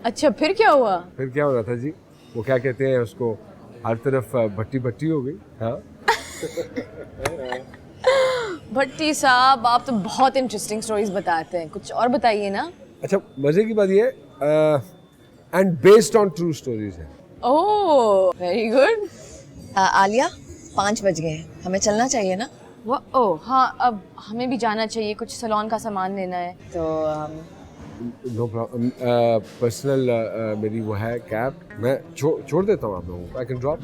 अच्छा फिर क्या हुआ? फिर क्या हो रहा था जी, वो क्या कहते हैं उसको, हर तरफ भट्टी भट्टी हो गई। हाँ भट्टी साहब आप तो बहुत इंटरेस्टिंग स्टोरीज बताते हैं, कुछ और बताइए ना। अच्छा, मजे की बात ये and based on true stories है। Oh very good. आलिया 5 बज गए हैं, हमें चलना चाहिए ना? वो ओह हाँ, अब हमें भी जाना चाहिए, कुछ सैलून का सामान लेना है तो नो प्रॉब्लम, पर्सनल मेरी वो है कैब, मैं छोड़ देता हूँ आप लोगों को, आई कैन ड्रॉप।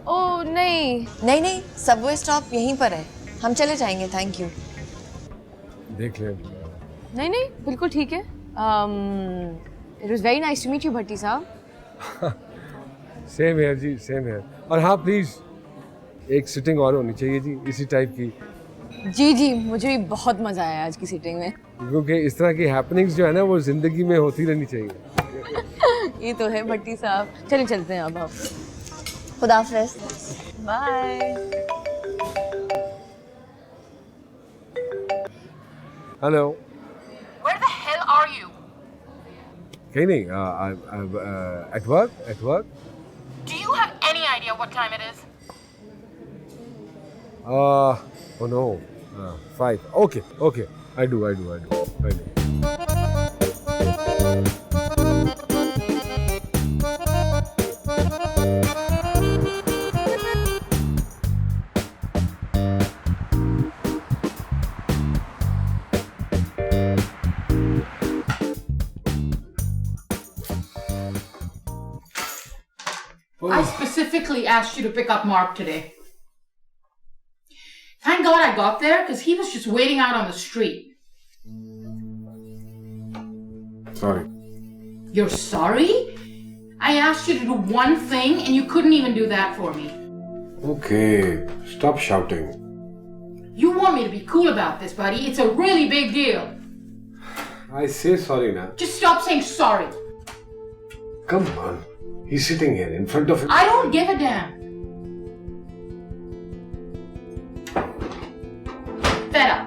ओह नहीं। नहीं नहीं, सबवे स्टॉप यहीं पर है, हम चले जाएंगे। Thank you. देख लें। नहीं नहीं बिल्कुल ठीक है। It was very nice to meet you Bhatti साहब। सेम है जी, सेम है। और हाँ प्लीज़ एक सिटिंग और होनी चाहिए जी, इसी टाइप की, जी जी मुझे भी बहुत मजा आया आज की सीटिंग में। क्योंकि इस तरह की हैपनिंग्स जो है ना वो ज़िंदगी में होती रहनी चाहिए। ये तो है भट्टी साहब, चलिए चलते हैं अब हम। खुदा हाफिज़। Bye. Hello. Where the hell are you? कहीं नहीं, at work. Do you have any idea what time it is? Oh no, 5. Okay. I do. I specifically asked you to pick up Mark today. Thank God I got there because he was just waiting out on the street. Sorry. You're sorry? I asked you to do one thing and you couldn't even do that for me. Okay, stop shouting. You want me to be cool about this, buddy. It's a really big deal. I say sorry now. Just stop saying sorry. Come on. He's sitting here in front of him. I don't give a damn. Fed up.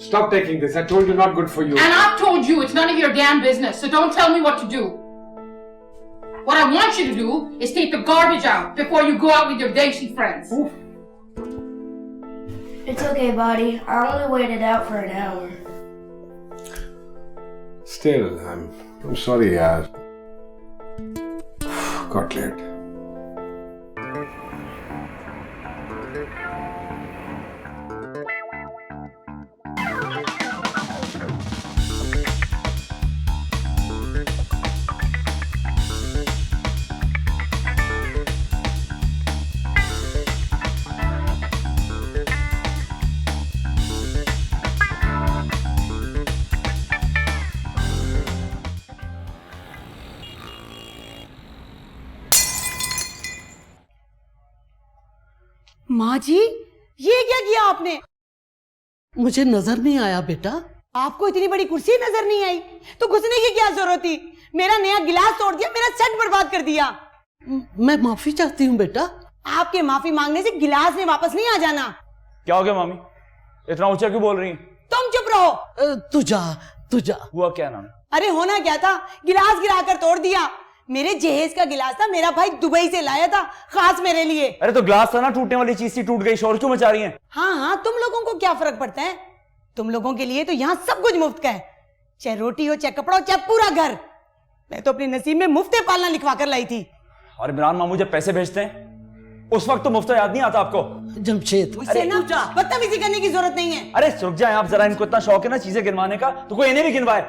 Stop taking this. I told you not good for you. And I've told you it's none of your damn business, so don't tell me what to do. What I want you to do is take the garbage out before you go out with your Desi friends. Oof. It's okay, buddy. I only waited out for an hour. Still, I'm sorry, yaar. Got late. माँ जी, ये क्या किया आपने? मुझे नजर नहीं आया बेटा। आपको इतनी बड़ी कुर्सी नजर नहीं आई तो घुसने की क्या जरूरत थी? मेरा नया गिलास तोड़ दिया, मेरा सेट बर्बाद कर दिया। मैं माफी चाहती हूँ बेटा। आपके माफी मांगने से गिलास ने वापस नहीं आ जाना। क्या हो गया मामी, इतना ऊंचा क्यों बोल रही हैं? तुम चुप रहो। तू जा। हुआ क्या नाम? अरे होना क्या था, गिलास गिराकर तोड़ दिया। मेरे जहेज का गिलास था, मेरा भाई दुबई से लाया था खास मेरे लिए। अरे तो ग्लास था ना, टूटने वाली चीज थी, टूट गई, शोर क्यों मचा रही हैं? हाँ, तुम लोगों को क्या फर्क पड़ता है? तुम लोगों के लिए तो यहाँ सब कुछ मुफ्त का है, चाहे रोटी हो, चाहे कपड़ा हो, चाहे पूरा घर। मैं तो अपने नसीब में मुफ्त पालना लिखवा कर लाई थी। और इमरान मामू जब पैसे भेजते हैं उस वक्त तो मुफ्त याद नहीं आता आपको? जमशेद, मुझसे ना बदतमीजी करने की जरूरत नहीं है। अरे रुक जाए आप जरा, इनको इतना शौक है ना चीजें गिनवाने का, तो कोई इन्हें भी गिनवाए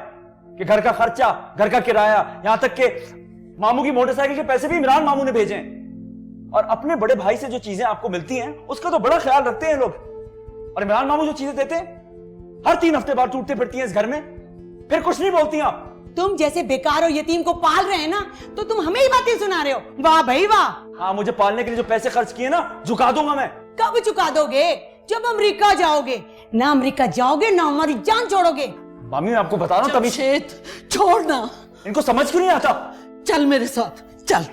कि घर का खर्चा, घर का किराया, यहां तक के मामू की मोटरसाइकिल के पैसे भी इमरान मामू ने भेजे हैं। और अपने बड़े भाई से जो चीजें आपको मिलती हैं उसका तो बड़ा ख्याल रखते हैं लोग। और इमरान मामू जो चीजें देते हैं हर 3 हफ्ते बाद टूटते फिरती हैं इस घर में, फिर कुछ नहीं बोलती आप। तुम जैसे बेकार और यतीम को पाल रहे हैं ना, तो तुम हमें ही बातें सुना रहे हो। वाह भाई वाह। हाँ, मुझे पालने के लिए जो पैसे खर्च किए ना, झुका दूंगा मैं। कब चुका दोगे? जब अमेरिका जाओगे। ना अमेरिका जाओगे ना हमारी जान छोड़ोगे। मामी मैं आपको बता रहा हूँ, तभी जमशेद छोड़ना। इनको समझ क्यों नहीं आता? चल मेरे साथ चल।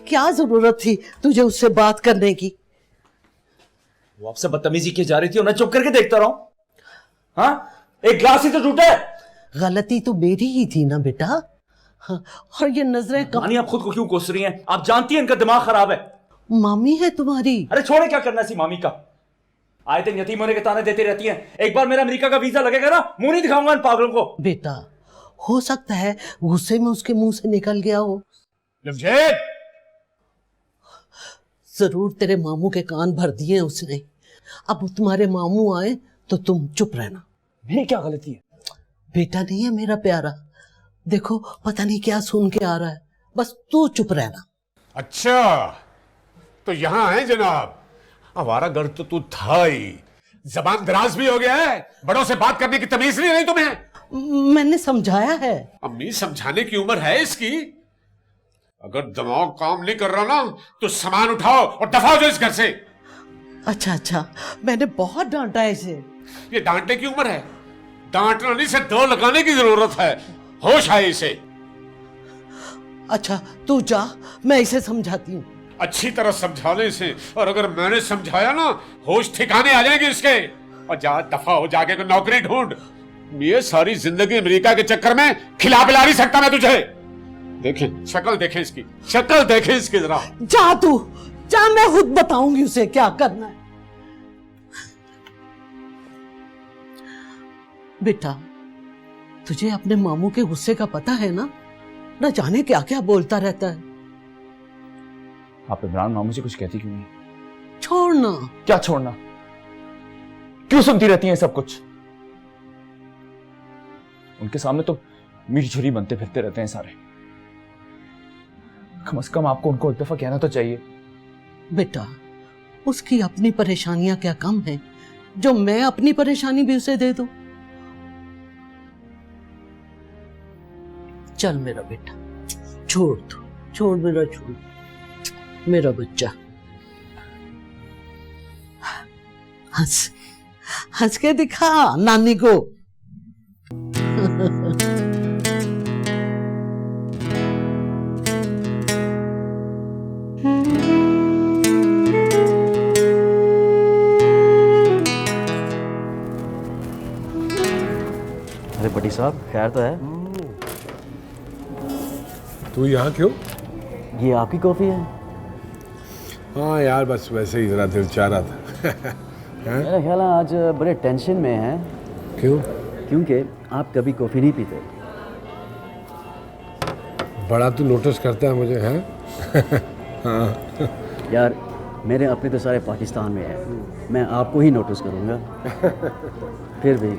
क्या जरूरत थी तुझे उससे बात करने की? वो आपसे बदतमीजी की जा रही थी और मैं चुप करके देखता रहा हूं। हाँ, एक ग्लास ही तो टूटा है। गलती तो मेरी ही थी ना बेटा। हाँ, और ये नजरें कब नानी आप खुद को क्यों कोस रही हैं? आप जानती हैं इनका दिमाग खराब है। मामी है तुम्हारी। अरे छोड़े, क्या करना सी मामी का। आए दिन यतीम होने के ताने देती रहती हैं। एक बार मेरा अमेरिका का वीजा लगेगा ना, मुंह नहीं दिखाऊंगा इन पागलों को। बेटा हो सकता है गुस्से में उसके मुंह से निकल गया हो। जमशेद, जरूर तेरे मामू के कान भर दिए उसने। अब तुम्हारे मामू आए तो तुम चुप रहना। मेरी क्या गलती है? बेटा नहीं है मेरा प्यारा, देखो पता नहीं क्या सुन के आ रहा है, बस तू चुप रहना। अच्छा तो यहाँ है जनाब। हमारा घर तो तू था ही, जबान दराज भी हो गया है, बड़ों से बात करने की तमीज नहीं रही तुम्हें। मैंने समझाया है। अम्मी समझाने की उम्र है इसकी। अगर दिमाग काम नहीं कर रहा ना तो सामान उठाओ और दफा हो जाओ इस घर से। अच्छा, मैंने बहुत डांटा है इसे। ये डांटने की उम्र है, डांटना नहीं से दो लगाने की जरूरत है। होश आए इसे। अच्छा तू जा, मैं इसे समझाती हूँ। अच्छी तरह समझाने से, और अगर मैंने समझाया ना होश ठिकाने आ जाएंगे इसके। और जा दफा हो, जाके कोई नौकरी ढूंढ। ये सारी जिंदगी अमेरिका के चक्कर में खिला पिला नहीं सकता मैं तुझे। देखें शक्ल, देखें इसकी शक्ल, देखें इसकी जरा। जा तू जा, मैं खुद बताऊंगी उसे क्या करना है। बेटा तुझे अपने मामू के गुस्से का पता है ना? न जाने क्या क्या बोलता रहता है। आप इमरान मामू से कुछ कहती क्यों नहीं? छोड़ना। क्या छोड़ना? क्यों सुनती रहती हैं सब कुछ? उनके सामने तो मीठी छुरी बनते फिरते रहते हैं सारे। कम से कम आपको उनको एक दफा कहना तो चाहिए। बेटा उसकी अपनी परेशानियां क्या कम है जो मैं अपनी परेशानी भी उसे दे दूं? चल मेरा बेटा, छोड़ दो, छोड़ मेरा, छोड़ मेरा बच्चा। हंस हंस के दिखा नानी को। अरे बड़ी साहब खैर तो है। तू यहाँ क्यों? ये आपकी कॉफी है? हाँ यार, बस वैसे ही जरा दिल चाह रहा था। मेरा ख्याल है आज बड़े टेंशन में हैं। क्यों? क्योंकि आप कभी कॉफी नहीं पीते। बड़ा तू नोटिस करता है मुझे, हैं? हाँ यार मेरे अपने तो सारे पाकिस्तान में हैं, मैं आपको ही नोटिस करूँगा। फिर भी